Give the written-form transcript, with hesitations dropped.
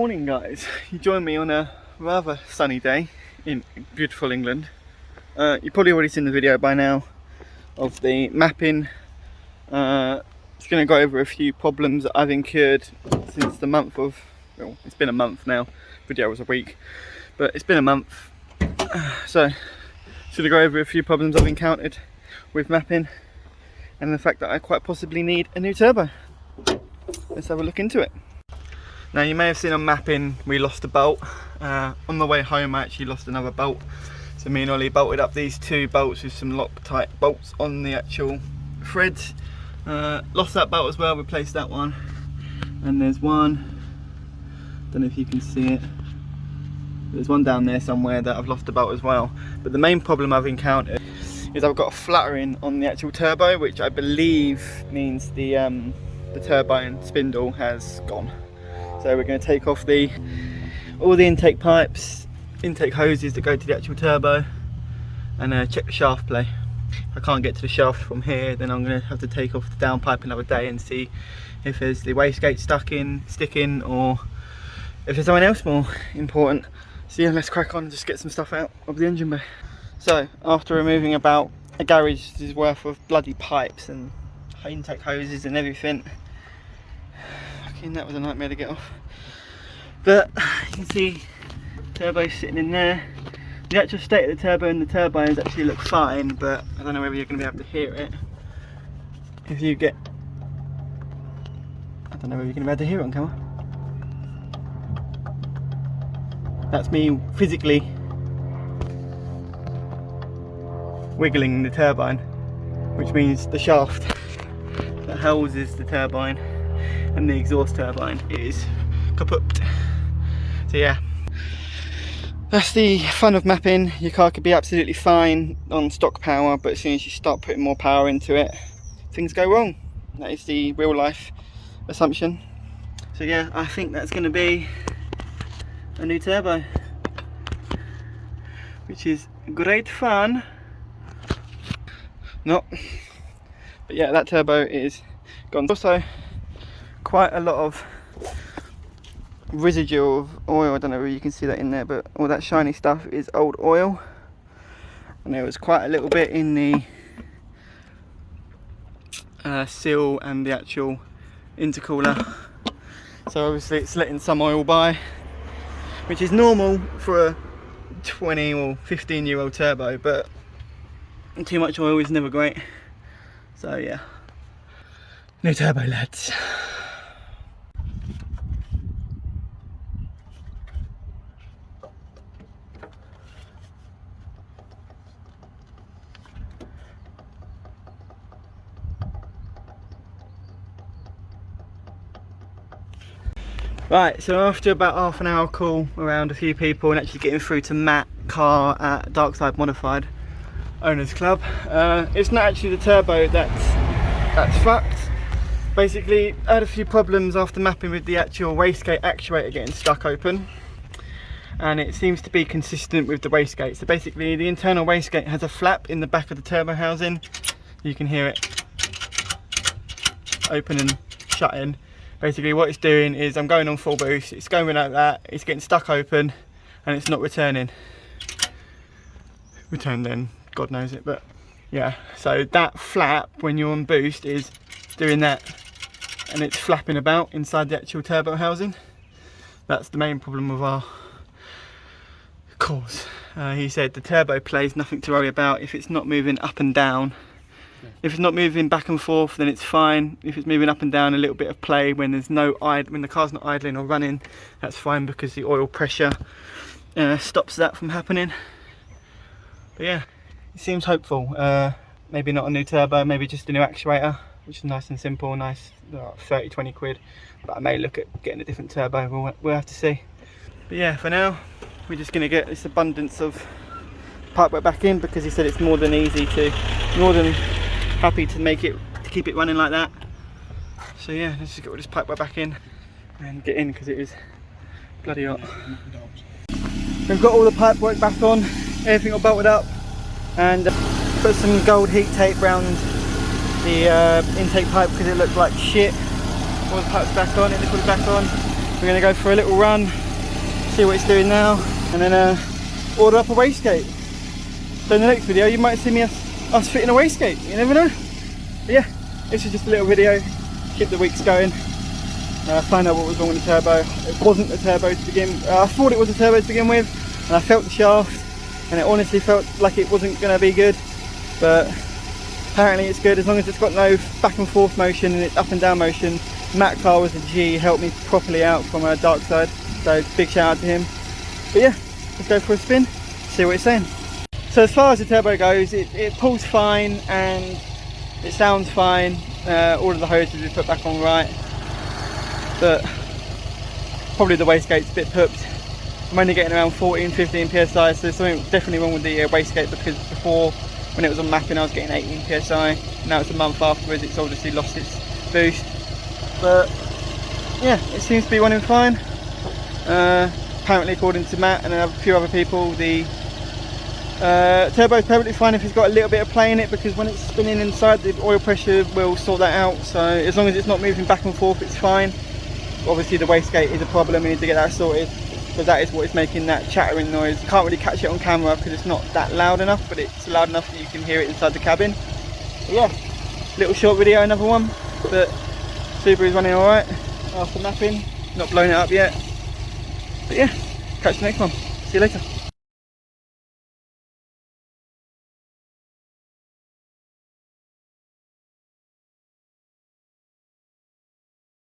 Morning guys, you join me on a rather sunny day in beautiful England. You've probably already seen the video by now of the mapping. It's going to go over a few problems that I've incurred since the month of, well, it's been a month now, video was a week, but it's been a month. So it's going to go over a few problems I've encountered with mapping and the fact that I quite possibly need a new turbo. Let's have a look into it. Now you may have seen on mapping we lost a bolt. On the way home I actually lost another bolt. So me and Ollie bolted up these two bolts with some Loctite bolts on the actual threads. Lost that bolt as well, replaced that one. And there's one, don't know if you can see it. There's one down there somewhere that I've lost a bolt as well. But the main problem I've encountered is I've got a fluttering on the actual turbo, which I believe means the turbine spindle has gone. So we're going to take off all the intake pipes, intake hoses that go to the actual turbo, and check the shaft play. If I can't get to the shaft from here, then I'm going to have to take off the downpipe another day and see if there's the wastegate sticking, or if there's something else more important. So yeah, let's crack on and just get some stuff out of the engine bay. So after removing about a garage's worth of bloody pipes and intake hoses and everything, that was a nightmare to get off. But you can see turbo's sitting in there. The actual state of the turbo and the turbines actually look fine, but I don't know whether you're going to be able to hear it. If you get, I don't know whether you're going to be able to hear it on camera. That's me physically wiggling the turbine, which means the shaft that houses the turbine and the exhaust turbine is kaput. So yeah, that's the fun of mapping. Your car could be absolutely fine on stock power, but as soon as you start putting more power into it, things go wrong. That is the real life assumption. So yeah, I think that's going to be a new turbo, which is great fun. But yeah, that turbo is gone. Also quite a lot of residual of oil. I don't know if you can see that in there, but all that shiny stuff is old oil, and there was quite a little bit in the seal and the actual intercooler. So obviously it's letting some oil by, which is normal for a 20 or 15-year-old turbo, but too much oil is never great. So yeah, new turbo, lads. Right, so after about half an hour call around a few people and actually getting through to Matt Carr at Darkside Modified Owners Club, it's not actually the turbo that's fucked. Basically, I had a few problems after mapping with the actual wastegate actuator getting stuck open, and it seems to be consistent with the wastegate. So basically the internal wastegate has a flap in the back of the turbo housing. You can hear it open and shutting. Basically what it's doing is, I'm going on full boost, it's going like that, it's getting stuck open and it's not returning. Return then, God knows it, but yeah. So that flap when you're on boost is doing that, and it's flapping about inside the actual turbo housing. That's the main problem with our cause. He said the turbo plays nothing to worry about if it's not moving up and down. If it's not moving back and forth, then it's fine. If it's moving up and down, a little bit of play when there's no when the car's not idling or running, that's fine, because the oil pressure stops that from happening. But yeah, it seems hopeful. Maybe not a new turbo, maybe just a new actuator, which is nice and simple, nice, 30-20 quid. But I may look at getting a different turbo, we'll have to see. But yeah, for now, we're just gonna get this abundance of pipework back in, because he said it's more than happy to keep it running like that. So yeah, let's just get all this pipework back in and get in, because it is bloody hot. We've got all the pipework back on, everything all bolted up, and put some gold heat tape around the intake pipe because it looked like shit. All the pipes back on, it was back on. we're going to go for a little run, see what it's doing now, and then order up a wastegate. So in the next video you might see me us fitting a wastegate, you never know. But yeah, this is just a little video, keep the weeks going, find out what was wrong with the turbo. It wasn't a turbo to begin with. I thought it was a turbo to begin with, and I felt the shaft and it honestly felt like it wasn't going to be good, but apparently it's good as long as it's got no back and forth motion and it's up and down motion. Matt Carr was a G, helped me properly out from a dark side, so big shout out to him. But yeah, let's go for a spin, see what it's saying. So as far as the turbo goes, it pulls fine and it sounds fine. All of the hoses we put back on right, but probably the wastegate's a bit pooped. I'm only getting around 14-15 psi, so there's something definitely wrong with the wastegate, because before, when it was on mapping, I was getting 18 psi. Now it's a month afterwards, it's obviously lost its boost. But yeah, it seems to be running fine. Apparently, according to Matt and a few other people, the turbo is perfectly fine if it's got a little bit of play in it, because when it's spinning inside, the oil pressure will sort that out. So as long as it's not moving back and forth, it's fine. Obviously the wastegate is a problem, we need to get that sorted, because that is what is making that chattering noise. You can't really catch it on camera because it's not that loud enough, but it's loud enough that you can hear it inside the cabin. But yeah, little short video, another one, but Subaru's running alright after mapping, not blown it up yet. But yeah, catch the next one, see you later.